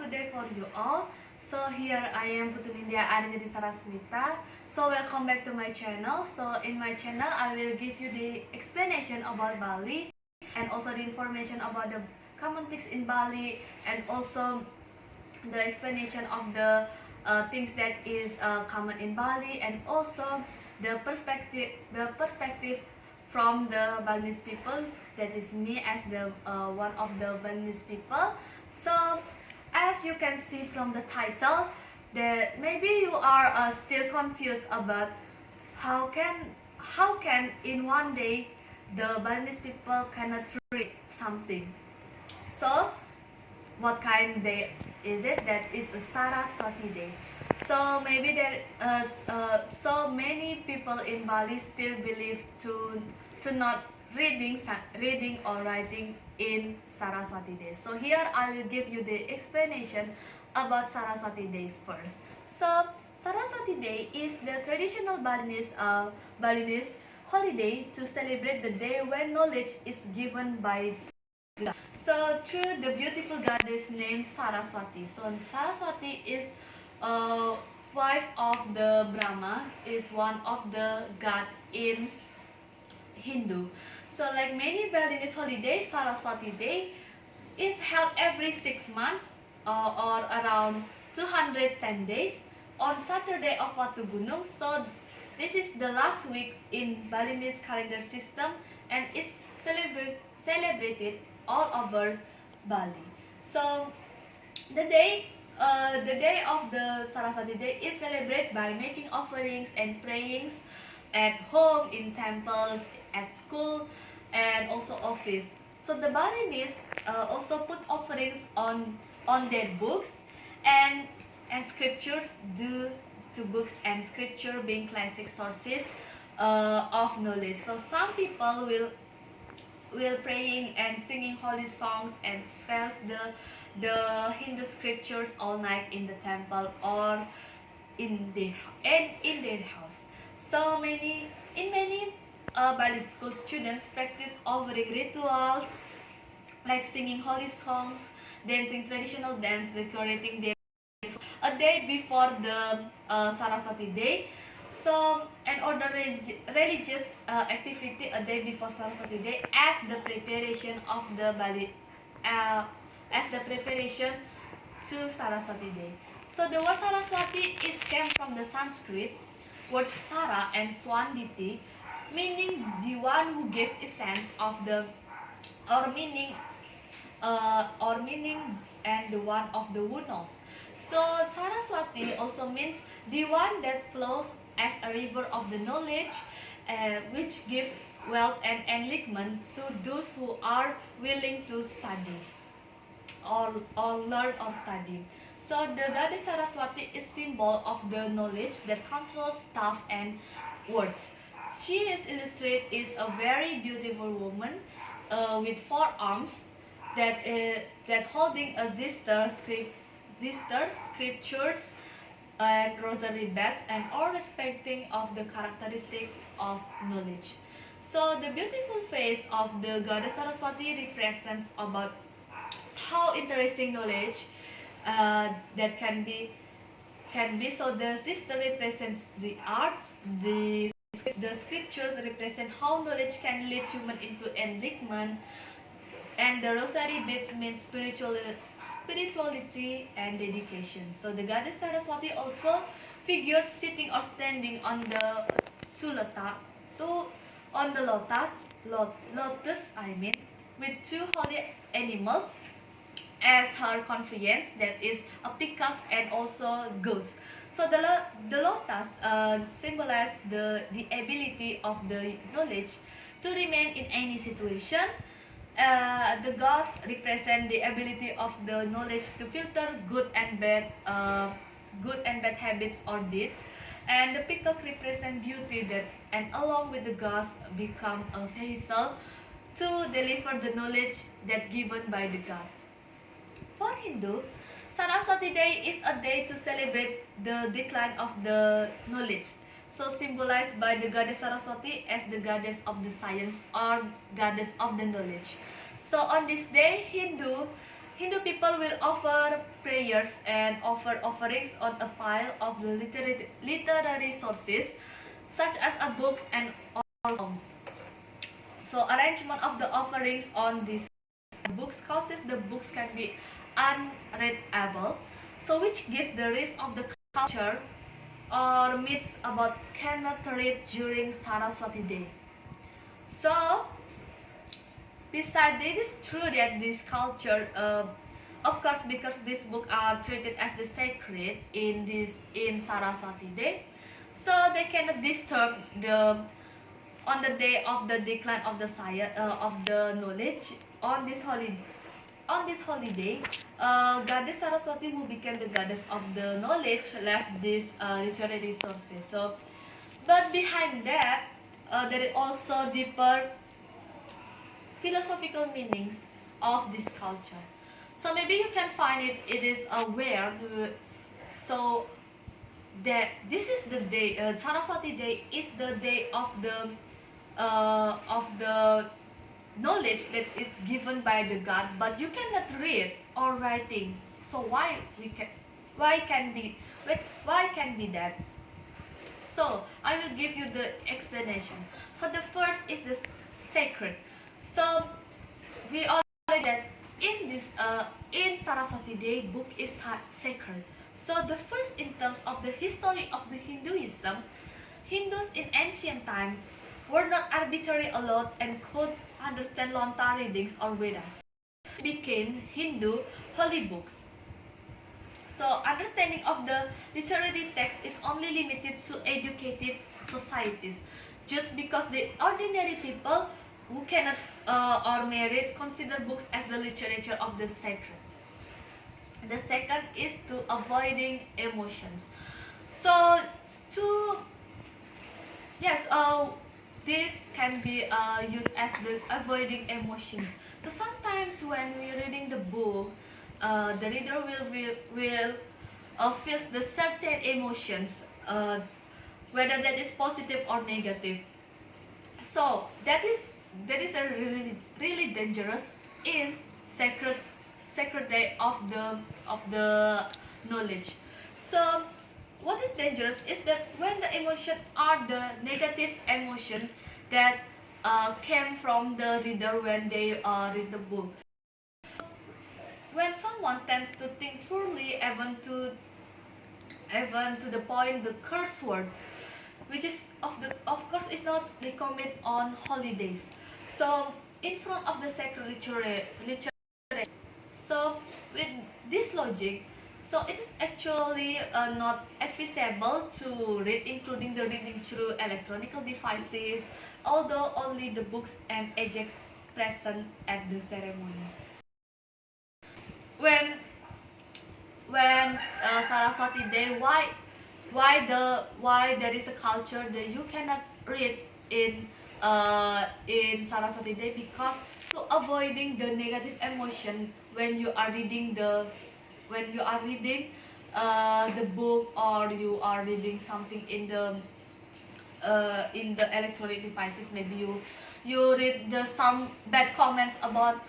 good day for you all. So here I am Putunindya Adanya di Sarasvita. So welcome back to my channel. So in my channel I will give you the explanation about Bali and also the information about the common things in Bali and also the explanation of the things that is common in Bali and also the perspective from the Balinese people, that is me as the one of the Balinese people. So as you can see from the title, that maybe you are still confused about how can in one day the Balinese people cannot read something. So what kind day is it? That is a Saraswati day. So maybe there so many people in Bali still believe to not reading or writing in Saraswati day. So here I will give you the explanation about Saraswati day first. So Saraswati day is the traditional Balinese holiday to celebrate the day when knowledge is given by God. So through the beautiful goddess named Saraswati. So Saraswati is wife of the Brahma, is one of the god in Hindu. So like many Balinese holidays, Saraswati Day is held every 6 months or around 210 days on Saturday of Watu Gunung. So this is the last week in Balinese calendar system and it's celebrated all over Bali. So the day of the Saraswati Day is celebrated by making offerings and prayings at home, in temples, at school, and also office. So the Balinese also put offerings on their books and scriptures due to books and scripture being classic sources of knowledge. So some people will praying and singing holy songs and spells the Hindu scriptures all night in the temple or in their house. So many Bali school students practice offering rituals like singing holy songs, dancing traditional dance, decorating their a day before the Saraswati Day. So and other religious activity a day before Saraswati Day as the preparation of the Bali as the preparation to Saraswati Day. So the word Saraswati is came from the Sanskrit words Sara and Swanditi, meaning the one who gave essence of the or meaning and the one of the who knows. So Saraswati also means the one that flows as a river of the knowledge, which give wealth and enlightenment to those who are willing to study or learn or study. So the goddess Saraswati is symbol of the knowledge that controls thought and words. She is illustrated is a very beautiful woman with 4 arms that holding a zither, scriptures and rosary bags and all respecting of the characteristic of knowledge. So the beautiful face of the goddess Saraswati represents about how interesting knowledge that can be. So the sister represents the arts, the scriptures represent how knowledge can lead human into enlightenment, and the rosary beads mean spirituality and dedication. So the goddess Saraswati also figures sitting or standing on the lotus, with 2 holy animals as her confidence, that is a peacock and also ghost. So the lotus symbolize the ability of the knowledge to remain in any situation. The ghost represent the ability of the knowledge to filter good and bad habits or deeds, and the peacock represent beauty that, and along with the ghost, become a vessel to deliver the knowledge that given by the god. For Hindu, Saraswati Day is a day to celebrate the decline of the knowledge, so symbolized by the goddess Saraswati as the goddess of the science or goddess of the knowledge. So on this day, Hindu Hindu people will offer prayers and offer offerings on a pile of the literary sources such as books and poems. So arrangement of the offerings on these books causes the books can be unreadable, so which gives the risk of the culture or myths about cannot read during Saraswati Day. So besides, it is true that this culture occurs because these books are treated as the sacred in Saraswati Day, so they cannot disturb the on the day of the decline of the science of the knowledge. On this holiday, Goddess Saraswati, who became the goddess of the knowledge, left these literary sources. So, but behind that, there is also deeper philosophical meanings of this culture. So maybe you can find it. It is aware. So that this is the day. Saraswati Day is the day of the knowledge that is given by the God, but you cannot read or writing. So why can be that? So I will give you the explanation. So the first is the sacred. So we all know that in Saraswati Day, book is sacred. So the first, in terms of the history of the Hinduism, Hindus in ancient times were not arbitrary allowed and could understand Lontar readings or Vedas. Became Hindu holy books. So understanding of the literary text is only limited to educated societies, just because the ordinary people who cannot or merit consider books as the literature of the sacred. The second is to avoiding emotions. So this can be used as the avoiding emotions. So sometimes when we're reading the book, the reader will feel the certain emotions, whether that is positive or negative. So that is a really dangerous in sacred day of the knowledge. So what is dangerous is that when the emotions are the negative emotion that came from the reader when they read the book. When someone tends to think poorly, even to the point the curse words, which is of course is not recommended on holidays. So in front of the sacred literature. So with this logic, so it is actually not feasible to read, including the reading through electronic devices, although only the books and objects present at the ceremony. When Saraswati Day, why there is a culture that you cannot read in Saraswati Day, because to avoiding the negative emotion when you are reading the book, or you are reading something in the electronic devices. Maybe you read some bad comments about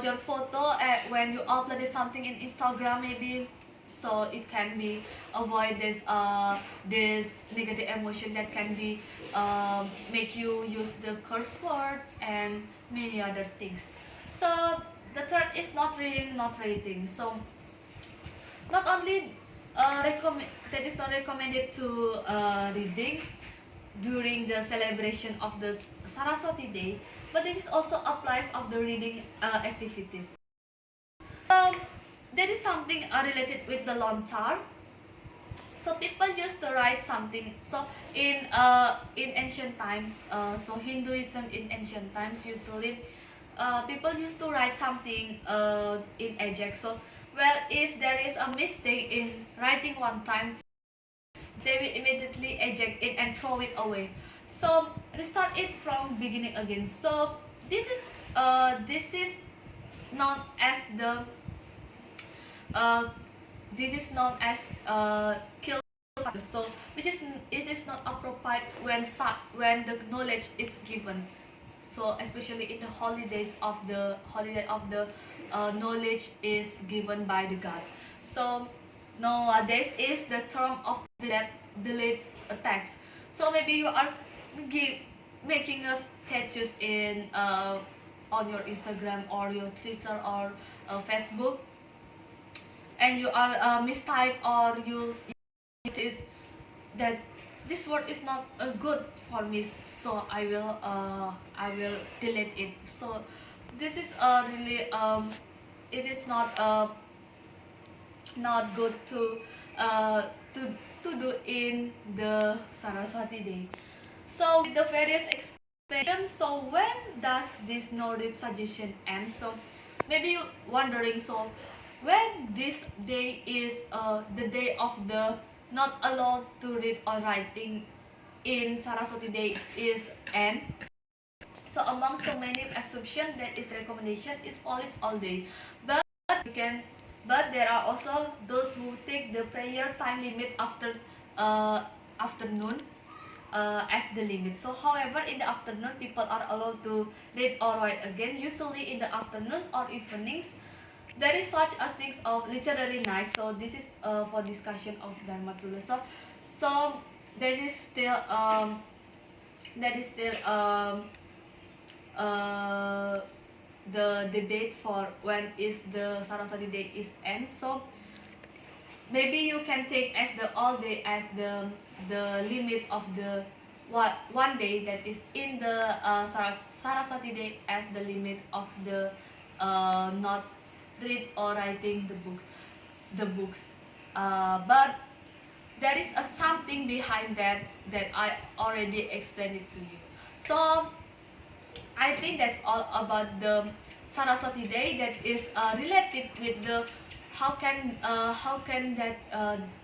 your photo when you uploaded something in Instagram, maybe. So it can be avoid this negative emotion that can be make you use the curse word and many other things. So the third is not reading, not rating. So not only that is not recommended to reading during the celebration of the Saraswati Day, but this also applies of the reading activities. So there is something related with the lontar. So people used to write something. So in ancient times, so Hinduism in ancient times, usually people used to write something in eject. So well, if there is a mistake in writing one time, they will immediately eject it and throw it away. So restart it from beginning again. So this is known as the kill. So which is it is not appropriate when the knowledge is given. So especially in the holidays of the knowledge is given by the God. So nowadays is the term of delete a text. So maybe you are making a status in on your Instagram or your Twitter or Facebook, and you are mistype, or you it is that this word is not good for me, so I will delete it. So this is really it is not good to uh, to to do in the Saraswati day. So with the various expressions, so when does this no read suggestion end? So maybe you wondering, so when this day is the day of the not allowed to read or writing in Saraswati day is end. So among so many assumptions, that is recommendation is valid all day, but you can, but there are also those who take the prayer time limit after afternoon as the limit. So however, in the afternoon people are allowed to read or write again, usually in the afternoon or evenings. There is such a thing of literary night. So this is for discussion of Dharma Tula. So there is still the debate for when is the Saraswati day is end. So maybe you can take as the all day as the limit of the one day that is in the Saraswati day as the limit of the not read or writing the books, but there is a something behind that I already explained it to you. So I think that's all about the Saraswati day, that is related with the how can that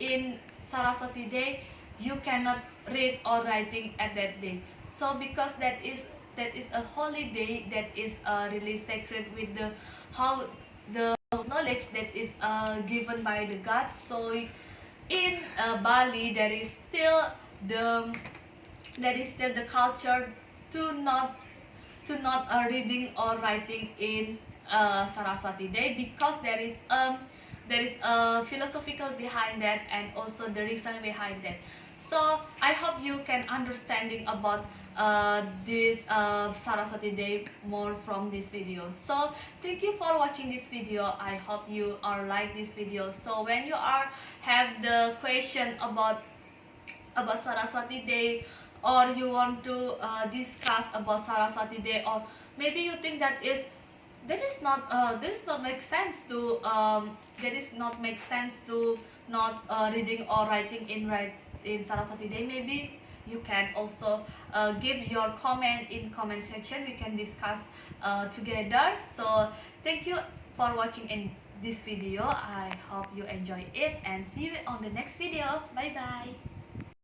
in Saraswati day you cannot read or writing at that day. So because that is a holy day, that is really sacred with the how the knowledge that is given by the gods. So in Bali there is still the culture to not reading or writing in Saraswati day, because there is a philosophical behind that and also the reason behind that. So I hope you can understanding about this Saraswati day more from this video. So thank you for watching this video. I hope you are like this video. So when you are have the question about Saraswati day, or you want to discuss about Saraswati day, or maybe you think that is not make sense to not reading or writing in Saraswati day, maybe you can also give your comment in comment section. We can discuss together. So thank you for watching in this video. I hope you enjoy it, and see you on the next video. Bye bye.